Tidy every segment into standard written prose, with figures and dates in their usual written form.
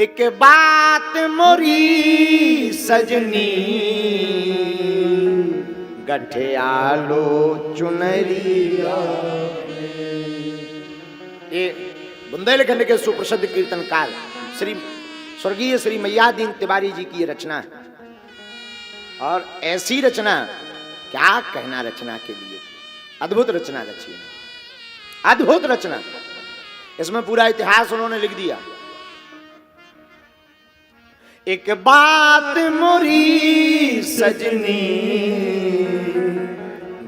एक बात मोरी सजनी गठियालो चुनरिया। ये बुंदेलखंड के सुप्रसिद्ध कीर्तनकार श्री स्वर्गीय श्री मय्यादीन तिवारी जी की ये रचना है। और ऐसी रचना क्या कहना, रचना के लिए अद्भुत रचना रची है, अद्भुत रचना। इसमें पूरा इतिहास उन्होंने लिख दिया। एक बात मोरी सजनी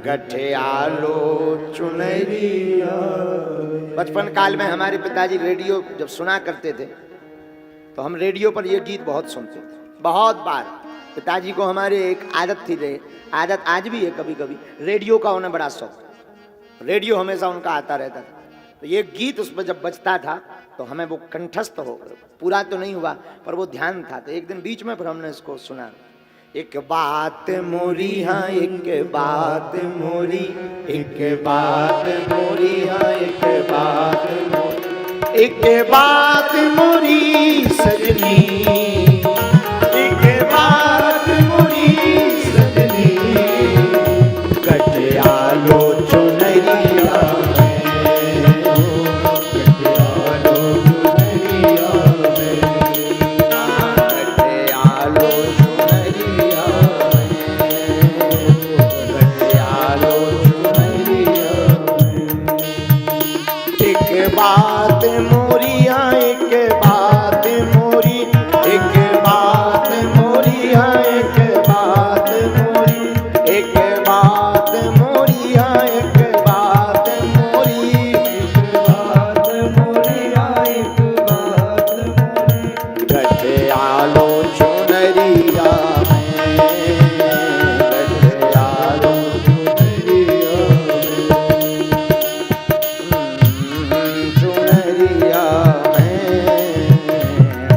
गठियालो चुनरिया। बचपन काल में हमारे पिताजी रेडियो जब सुना करते थे तो हम रेडियो पर ये गीत बहुत सुनते थे, बहुत बार। पिताजी को हमारे एक आदत थी, आदत आज भी है, कभी कभी रेडियो का उन्हें बड़ा शौक, रेडियो हमेशा उनका आता रहता था। तो ये गीत उस पर जब बजता था तो हमें वो कंठस्थ हो, पूरा तो नहीं हुआ पर वो ध्यान था। तो एक दिन बीच में फिर हमने इसको सुना। एक बात मोरी हाँ एक बात मोरी, एक बात मोरी हाँ एक बात मोरी, एक बात मोरी सजनी, एक बात मोरी सजनी गठियालो चुनरिया। बात मोरी हाँ एक बात मोरी, एक बात मोरी हाँ एक बात मोरी, एक बात मोरी हाँ एक बात मोरी, एक बात मोरी हाँ एक बात मोरी गठियालो चुनरिया में,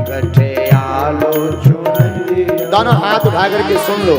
गठियालो चुनरिया। दोनों हाथ उठा करके सुन लो।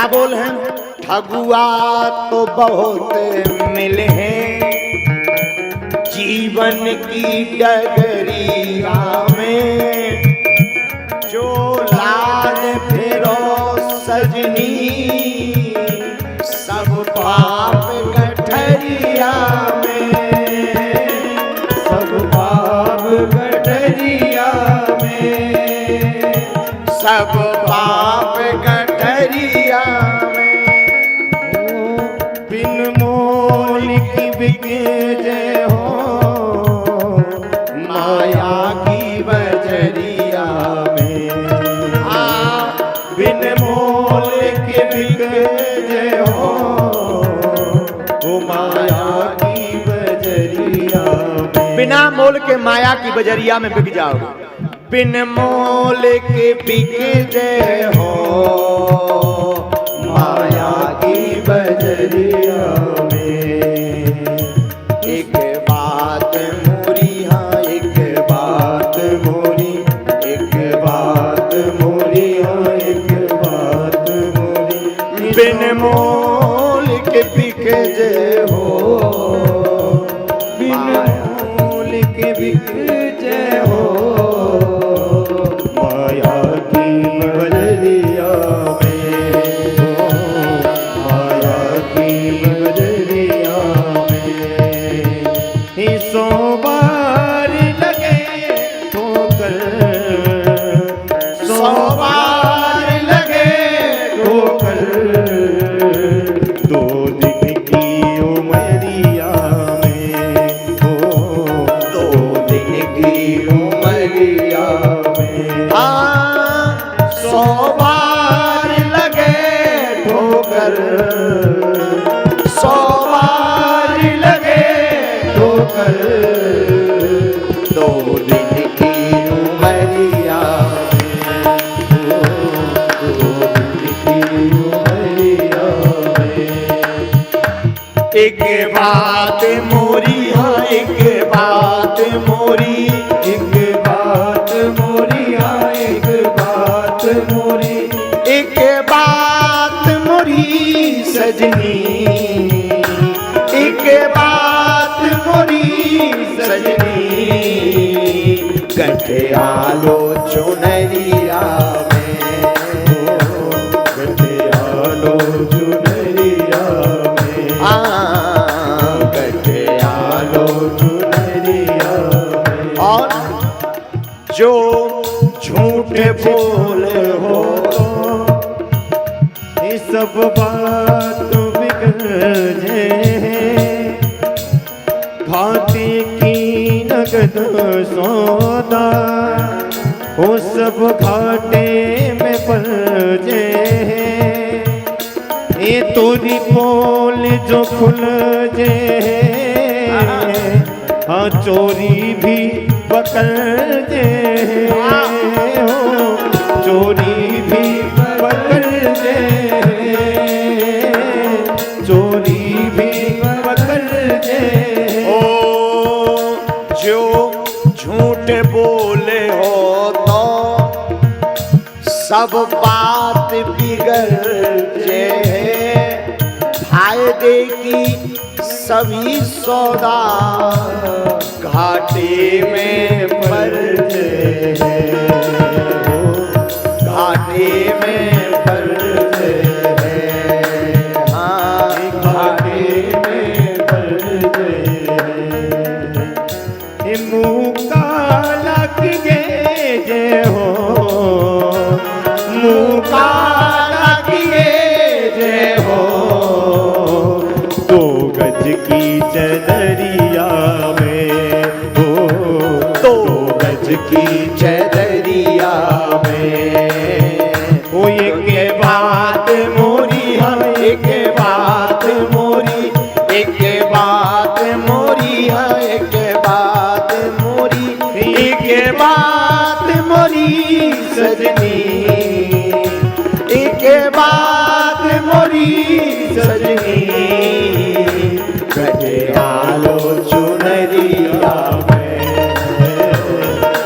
बोल हैं ठगुआ तो बहुत मिले हैं जीवन की डगरिया में, जो लाल फेरो सजनी सब पाप गठरिया में, सब पाप गठरिया में, सब पाप गठरिया में। बिन मोल की बिके जय हो माया की बजरिया में, बिन मोल के बिके जय हो वो माया की बजरिया में। बिना मोल के माया की बजरिया में बिक जाओ, बिन मोल के बिके जय हो माया की बजरिया में। एक बात मोरी हाँ एक बात मोरी, एक बात मोरी हाँ एक बात जय हो माया की बजरिया में, माया की बजरिया में 100 बार लगे ठोकर, 100 बार लगे ठोकर, 2 दिन की उमरिया में, 2 दिन की उमरिया में 100 बार लगे ठोकर, 100 बार लगे ठोकर, 2 दिन की उमरिया में, 2 दिन की उमरिया में। एक बात मोरी, हाँ एक बात मोरी, एक बात मोरी, हाँ एक बात मोरी, एक बात मोरी सजनी, एक बात मोरी सजनी, गठियालो चुनरिया में, गठियालो चुनरिया में, गठियालो चुनरिया में। और जो झूठ बोले हो ये सब बात बिगड़ जाए, भांति की नगद सौदा वो सब घाटे में पड़ जाए, ये तोरी पोल जो खुल जाए, हाँ चोरी भी पकड़ जाए, चोरी भी पकड़ जाए, चोरी भी पकड़ जाए। ओ जो झूठ बोले हो तो सब बात बिगड़ जाए, फायदे की सभी सौदा घाटे में पड़ जाए, घाटे में पड़ जाए, हाँ घाटे में पड़ जाए। मुँह काला किए जय हो, मुँह काला किए जय हो, 2 गज की चदरिया में, 2 गज की चदरिया में। वो एक बात मोरी, हाँ एक बात मोरी, एक बात मोरी, हाँ एक बात मोरी, एक बात मोरी सजनी, एक बात मोरी सजनी, गठियालो चुनरिया में,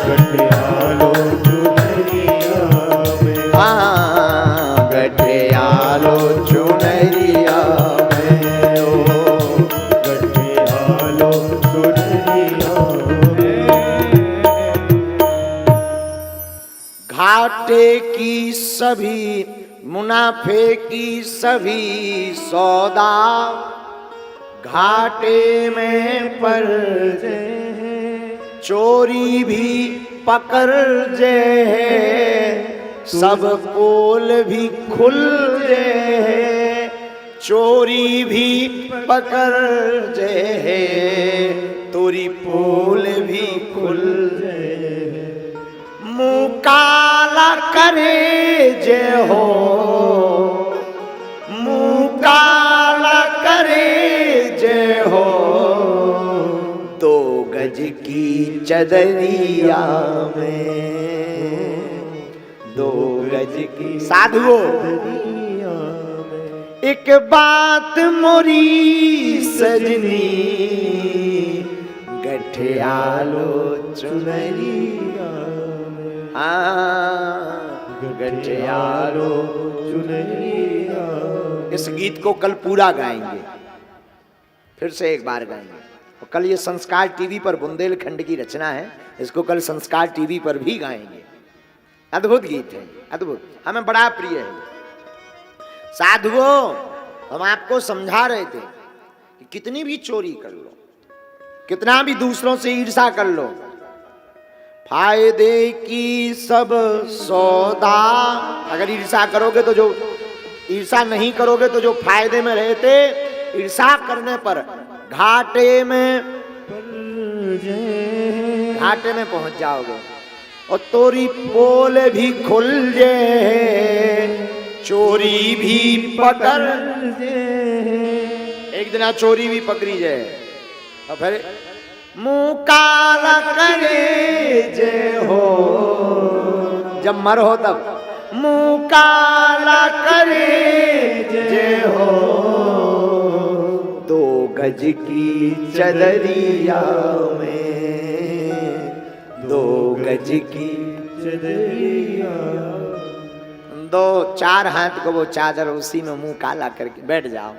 गठियालो चुनरिया में, हाँ गठियालो चुनरिया में, ओ गठियालो चुनरिया में। घाटे की सभी मुनाफे की सभी सौदा घाटे में पड़ जाए, चोरी भी पकड़ जाए, सब पोल भी खुल जाए, चोरी भी पकड़ जाए, तोरी पोल भी खुल जाए, मुँह काला करे जय हो, मुँह काला करे जय हो, 2 गज की चदरिया में, 2 गज की साधुओं एक बात मोरी सजनी, गठियालो चुनरिया में, गठियालो चुनरिया। इस गीत को कल पूरा गाएंगे, फिर से एक बार गाएंगे। और कल ये संस्कार टीवी पर बुंदेलखंड की रचना है, इसको कल संस्कार टीवी पर भी गाएंगे। अद्भुत गीत है, अद्भुत, हमें बड़ा प्रिय है। साधुओं, हम आपको समझा रहे थे कि कितनी भी चोरी कर लो, कितना भी दूसरों से ईर्ष्या कर लो, फायदे की सब सौदा, अगर ईर्ष्या करोगे तो जो ईर्ष्या नहीं करोगे तो जो फायदे में रहते, ईर्ष्या करने पर घाटे में पहुंच जाओगे। और तोरी पोल भी खुल जे, चोरी भी पकड़ जे, एक दिन चोरी भी पकड़ी जाए और फिर मुंह काला करे जे हो, जब मर हो तब मुंह काला करे जे हो, 2 गज की चदरिया में, 2 गज की चदरिया, 2-4 हाथ को वो चादर, उसी में मुंह काला करके बैठ जाओ।